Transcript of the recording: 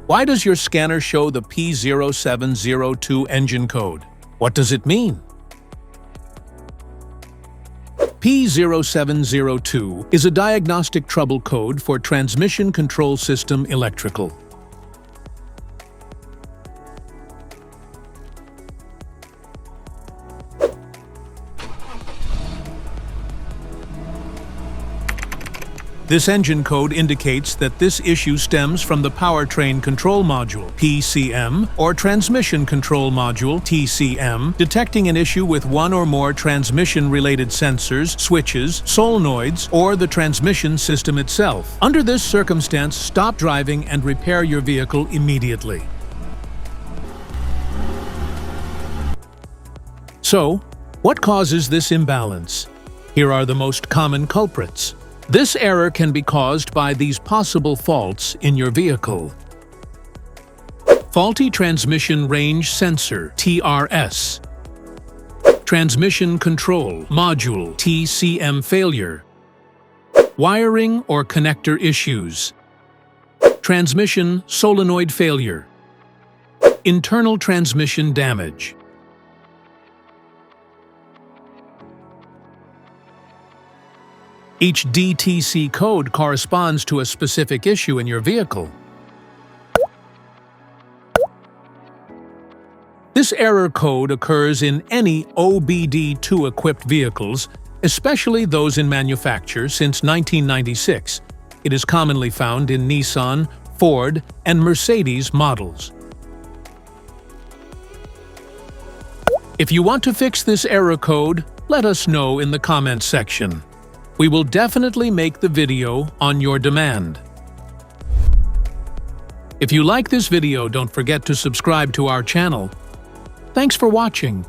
Why does your scanner show the P0702 engine code? What does it mean? P0702 is a diagnostic trouble code for transmission control system electrical. This engine code indicates that this issue stems from the powertrain control module, PCM, or transmission control module, TCM, detecting an issue with one or more transmission-related sensors, switches, solenoids, or the transmission system itself. Under this circumstance, stop driving and repair your vehicle immediately. So, what causes this imbalance? Here are the most common culprits. This error can be caused by these possible faults in your vehicle. Faulty transmission range sensor, TRS. Transmission control module, TCM failure. Wiring or connector issues. Transmission solenoid failure. Internal transmission damage. Each DTC code corresponds to a specific issue in your vehicle. This error code occurs in any OBD2-equipped vehicles, especially those in manufacture since 1996. It is commonly found in Nissan, Ford, and Mercedes models. If you want to fix this error code, let us know in the comments section. We will definitely make the video on your demand. If you like this video, don't forget to subscribe to our channel. Thanks for watching.